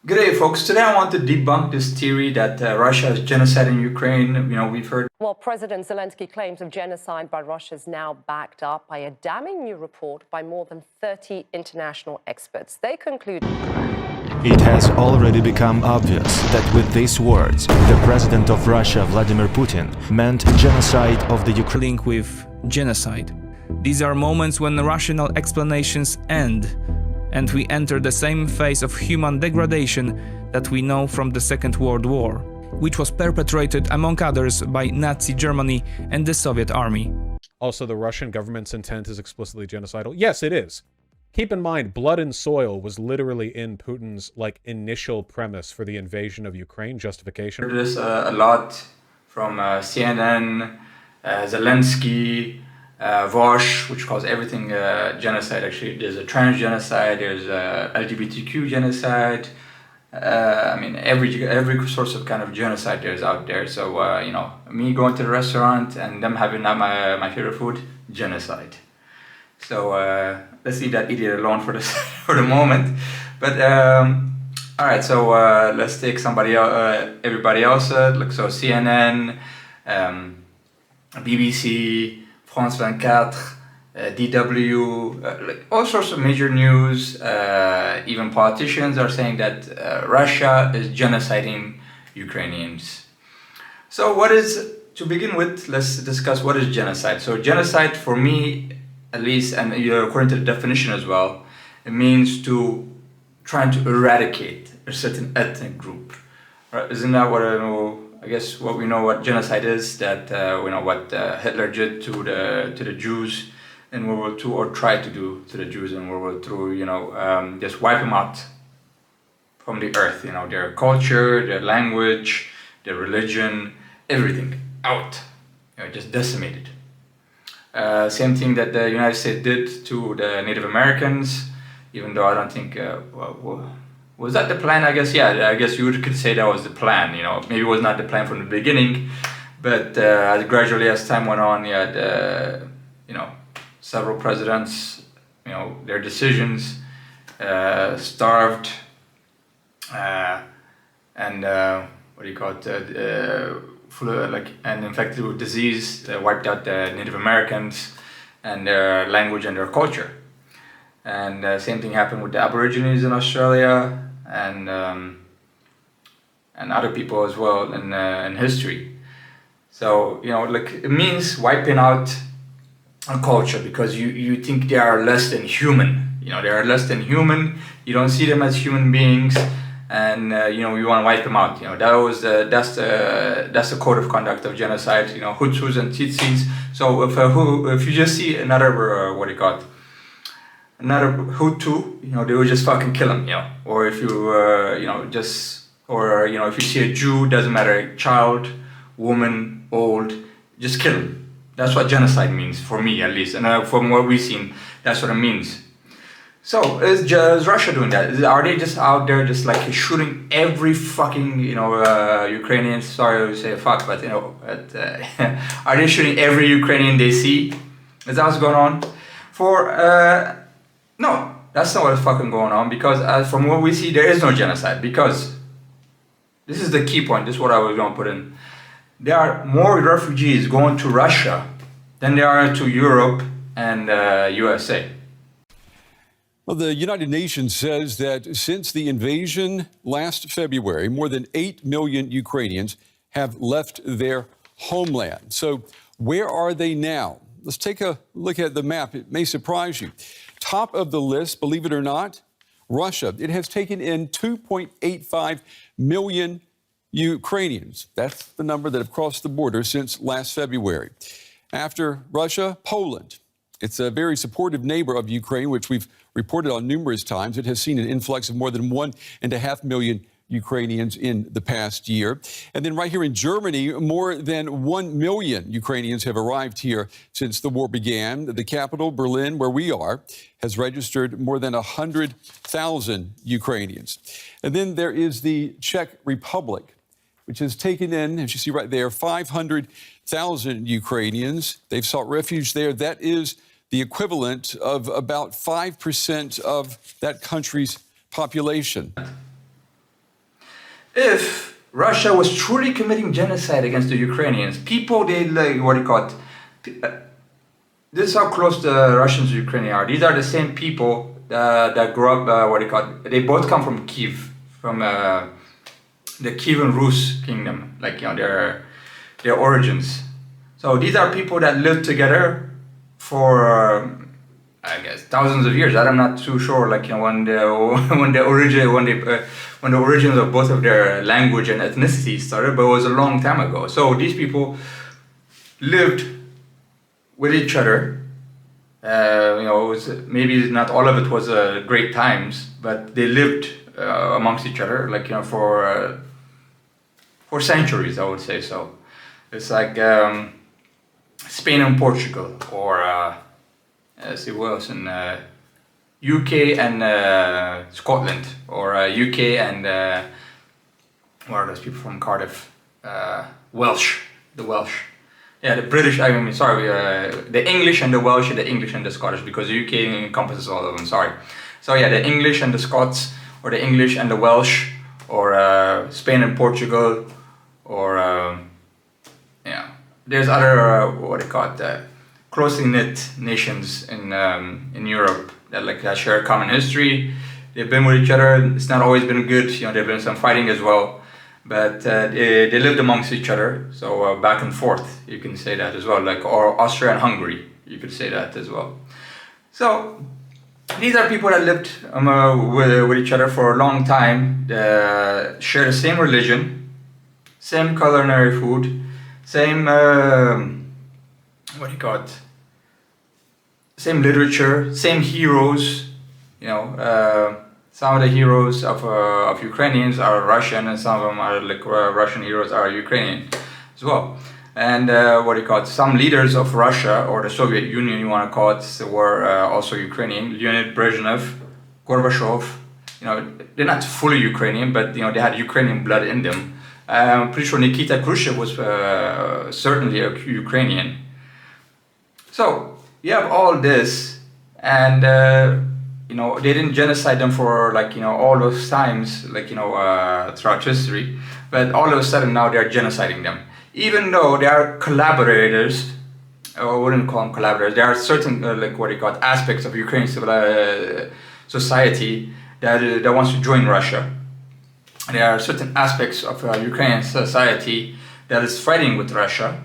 G'day folks, today I want to debunk this theory that Russia is genociding Ukraine. We've heard. Well, President Zelensky's claims of genocide by Russia is now backed up by a damning new report by more than 30 international experts. They conclude it has already become obvious that with these words, the president of Russia, Vladimir Putin, meant genocide of the Ukraine. Link with genocide. These are moments when rational explanations end, and we enter the same phase of human degradation that we know from the Second World War, which was perpetrated, among others, by Nazi Germany and the Soviet Army. Also, the Russian government's intent is explicitly genocidal. Yes, it is. Keep in mind, blood and soil was literally in Putin's initial premise for the invasion of Ukraine, justification. Heard this a lot from CNN, Zelensky, Vosh, which calls everything genocide. Actually, there's a trans genocide, there's a LGBTQ genocide. Every source of kind of genocide there's out there. So, me going to the restaurant and them having my favorite food, genocide. So, let's leave that idiot alone for this for the moment. But, all right, so let's take everybody else. So CNN, BBC, France 24, DW, all sorts of major news, even politicians are saying that Russia is genociding Ukrainians. So to begin with, let's discuss what is genocide. So genocide, for me, at least, and according to the definition as well, it means trying to eradicate a certain ethnic group. Right? Isn't that what I guess what we know what genocide is, that we know what Hitler did to the Jews in World War II, or tried to do to the Jews in World War II, just wipe them out from the earth, their culture, their language, their religion, everything out, just decimated. Same thing that the United States did to the Native Americans, even though I don't think, was that the plan? I guess, yeah, I guess you could say that was the plan, maybe it was not the plan from the beginning, but gradually as time went on, you had, several presidents, their decisions, starved, and what do you call it, and infected with disease, wiped out the Native Americans and their language and their culture. And same thing happened with the Aborigines in Australia and other people as well in history. So, it means wiping out a culture because you think they are less than human. They are less than human. You don't see them as human beings, and you want to wipe them out. That's the code of conduct of genocide. Hutus and Tutsis. So if you just see another another Hutu, they would just fucking kill him. Or if you if you see a Jew, doesn't matter, child, woman, old, just kill him. That's what genocide means, for me at least, and from what we've seen, that's what it means. So, is Russia doing that? Are they just out there just shooting every fucking, Ukrainian, sorry to say fuck, but are they shooting every Ukrainian they see? Is that what's going on? No, that's not what's fucking going on, because from what we see, there is no genocide, because this is the key point, this is what I was going to put in. There are more refugees going to Russia than there are to Europe and USA. Well, the United Nations says that since the invasion last February, more than 8 million Ukrainians have left their homeland. So where are they now? Let's take a look at the map. It may surprise you. Top of the list, believe it or not, Russia. It has taken in 2.85 million Ukrainians. That's the number that have crossed the border since last February. After Russia, Poland. It's a very supportive neighbor of Ukraine, which we've reported on numerous times. It has seen an influx of more than 1.5 million Ukrainians in the past year. And then right here in Germany, more than 1 million Ukrainians have arrived here since the war began. The capital, Berlin, where we are, has registered more than 100,000 Ukrainians. And then there is the Czech Republic, which has taken in, as you see right there, 500,000 Ukrainians. They've sought refuge there. That is the equivalent of about 5% of that country's population. if Russia was truly committing genocide against the Ukrainians, people, they like, what do you call it? This is how close the Russians and Ukrainians are. These are the same people that grew up, what do you call it? They both come from Kiev, from the Kievan Rus kingdom, like, you know, their origins. So these are people that lived together for, I guess, thousands of years. I'm not too sure, like, you know, when the origins of both of their language and ethnicity started, but it was a long time ago. So these people lived with each other. You know, it was, maybe not all of it was great times, but they lived amongst each other, like, you know, for centuries, I would say. So it's like Spain and Portugal, or let's see what else, in UK and Scotland, or UK and what are those people from Cardiff? Welsh, the Welsh. Yeah, the British, I mean, sorry, the English and the Welsh, and the English and the Scottish, because the UK encompasses all of them, sorry. So yeah, the English and the Scots, or the English and the Welsh, or Spain and Portugal, or yeah, there's other, what do you call it, closely knit nations in Europe that share a common history. They've been with each other. It's not always been good, you know, there've been some fighting as well. But they lived amongst each other, so back and forth, you can say that as well, like, or Austria and Hungary, you could say that as well. So these are people that lived with each other for a long time, share the same religion, same culinary food, same, what do you call it, same literature, same heroes, you know. Some of the heroes of Ukrainians are Russian, and some of them are like Russian heroes are Ukrainian as well. And what do you call it? Some leaders of Russia, or the Soviet Union, you want to call it, were also Ukrainian. Leonid Brezhnev, Gorbachev. You know, they're not fully Ukrainian, but you know, they had Ukrainian blood in them. I'm pretty sure Nikita Khrushchev was certainly a Ukrainian. So you have all this, and you know, they didn't genocide them for, like, you know, all those times, like, you know, throughout history, but all of a sudden now they're genociding them. Even though they are collaborators, I wouldn't call them collaborators, there are certain, like, what do you call it, aspects of Ukrainian society that wants to join Russia. There are certain aspects of Ukrainian society that is fighting with Russia.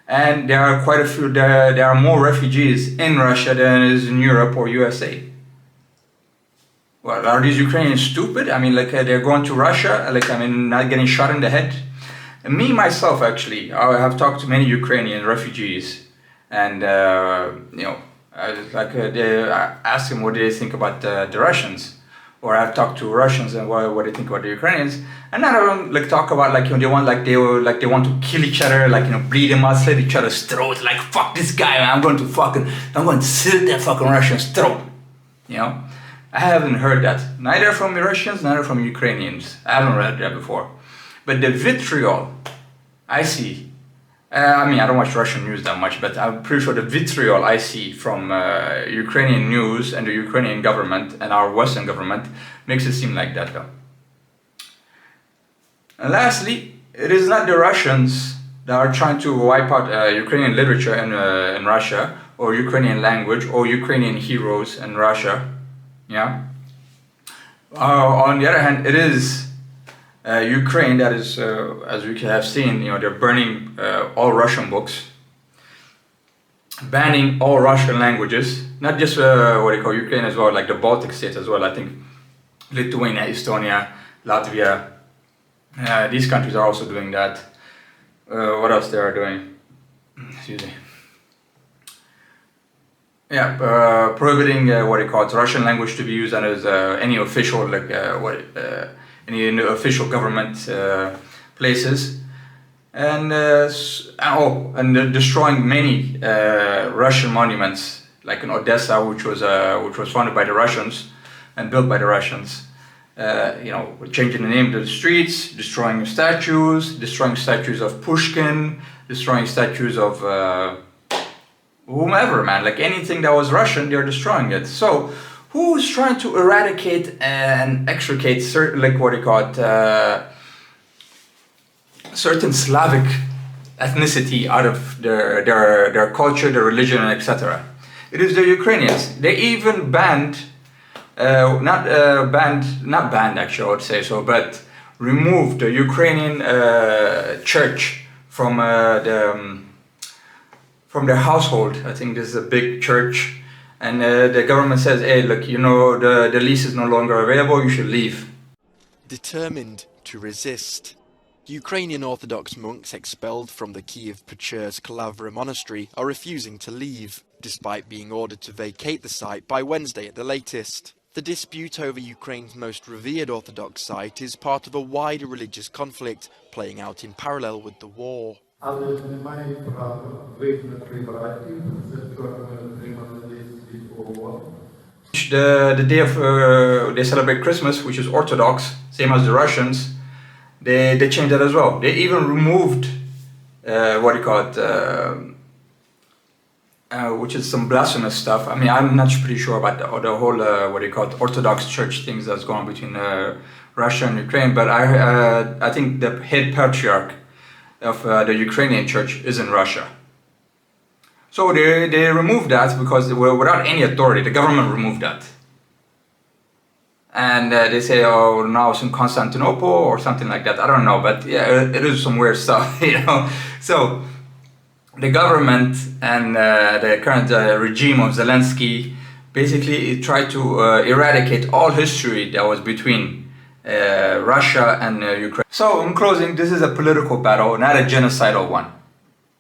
And there are quite a few, there are more refugees in Russia than is in Europe or USA. Well, are these Ukrainians stupid? I mean, like, they're going to Russia, like, I mean, not getting shot in the head? And me, myself, actually, I have talked to many Ukrainian refugees, and, you know, I asked them what do they think about the Russians, or I've talked to Russians and what they think about the Ukrainians, and none of them, like, talk about, like, you know, they want to kill each other, like, you know, bleed them out, slit each other's throats, like, fuck this guy, man, I'm going to slit that fucking Russian's throat, you know? I haven't heard that, neither from Russians, neither from Ukrainians. I haven't read that before. But the vitriol I see, I mean, I don't watch Russian news that much, but I'm pretty sure the vitriol I see from Ukrainian news and the Ukrainian government and our Western government makes it seem like that, though. And lastly, it is not the Russians that are trying to wipe out Ukrainian literature in Russia, or Ukrainian language, or Ukrainian heroes in Russia. Yeah. On the other hand, it is Ukraine that is, as we have seen, you know, they're burning all Russian books, banning all Russian languages, not just what they call Ukraine as well, like the Baltic states as well. I think Lithuania, Estonia, Latvia, these countries are also doing that. What else they are doing? Excuse me. Yeah, prohibiting what they call it, Russian language to be used as any official, like any official government places, and destroying many Russian monuments, like in Odessa, which was founded by the Russians and built by the Russians. You know, changing the name to the streets, destroying statues of Pushkin, destroying statues of whomever, man, like anything that was Russian, they're destroying it. So who's trying to eradicate and extricate certain, like what they call it, certain Slavic ethnicity out of their culture, their religion, etc. It is the Ukrainians. They even banned, not banned actually, I would say so, but removed the Ukrainian church from their household. I think this is a big church, and the government says, hey, look, you know, the lease is no longer available, you should leave. Determined to resist, Ukrainian Orthodox monks expelled from the Kiev-Pechursk Lavra monastery are refusing to leave, despite being ordered to vacate the site by Wednesday at the latest. The dispute over Ukraine's most revered Orthodox site is part of a wider religious conflict playing out in parallel with the war. The day of they celebrate Christmas, which is Orthodox, same as the Russians. They changed that as well. They even removed which is some blasphemous stuff. I mean, I'm not pretty sure about the whole Orthodox Church things that's going on between Russia and Ukraine. But I think the head patriarch of the Ukrainian Church is in Russia. So they removed that because they were without any authority. The government removed that. And they say, oh, now it's in Constantinople or something like that. I don't know, but yeah, it is some weird stuff, you know. So the government and the current regime of Zelensky basically tried to eradicate all history that was between Russia and Ukraine. So in closing, this is a political battle, not a genocidal one.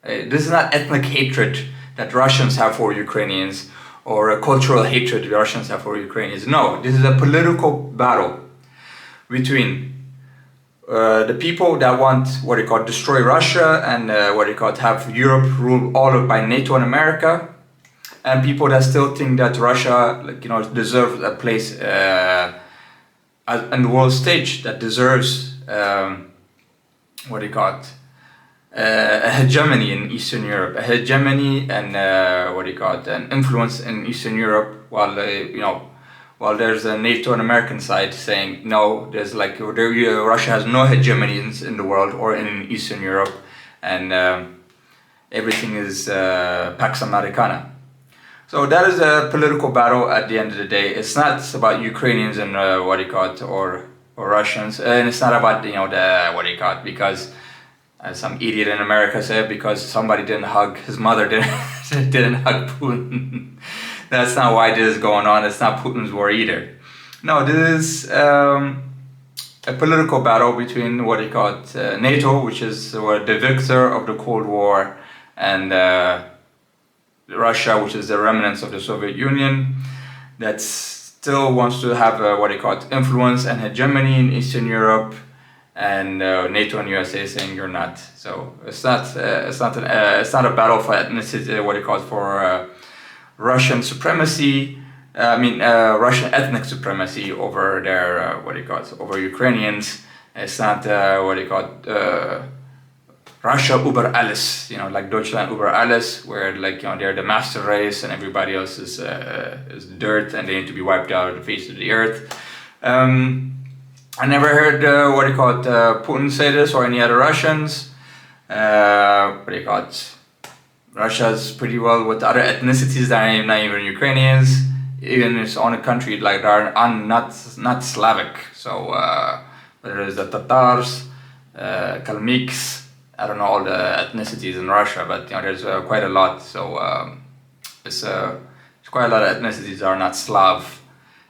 This is not ethnic hatred that Russians have for Ukrainians, or a cultural hatred the Russians have for Ukrainians. No, this is a political battle between the people that want destroy Russia and have Europe ruled all by NATO and America, and people that still think that Russia deserves a place on the world stage, that deserves a hegemony in Eastern Europe, a hegemony and an influence in Eastern Europe, while there's a NATO and American side saying no, Russia has no hegemony in the world or in Eastern Europe, and everything is Pax Americana. So that is a political battle at the end of the day. It's not about Ukrainians and or Russians, and it's not about because some idiot in America said because somebody didn't hug his mother didn't hug Putin. That's not why this is going on. It's not Putin's war either. No, this is a political battle between NATO, which is the victor of the Cold War, and Russia, which is the remnants of the Soviet Union, that still wants to have influence and hegemony in Eastern Europe, and NATO and USA saying you're not. So it's not a battle for ethnicity, for Russian supremacy. Russian ethnic supremacy over their over Ukrainians. It's not Russia über alles, like Deutschland über alles, where they're the master race and everybody else is dirt and they need to be wiped out of the face of the earth. I never heard Putin say this or any other Russians. Russia's pretty well with other ethnicities that are not even Ukrainians, even its own country, they are not Slavic. So there is the Tatars, Kalmyks. I don't know all the ethnicities in Russia, but there's quite a lot. So it's quite a lot of ethnicities that are not Slav.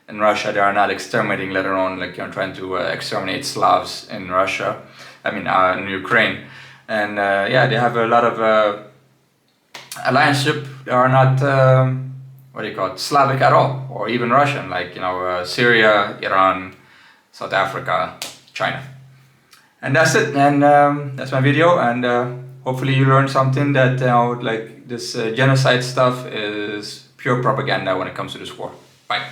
In Russia, they are not exterminating, let alone trying to exterminate Slavs in Russia. In Ukraine, and they have a lot of allianceship. They are not Slavic at all, or even Russian, Syria, Iran, South Africa, China. And that's it. And that's my video. And hopefully you learned something that this genocide stuff is pure propaganda when it comes to this war. Bye.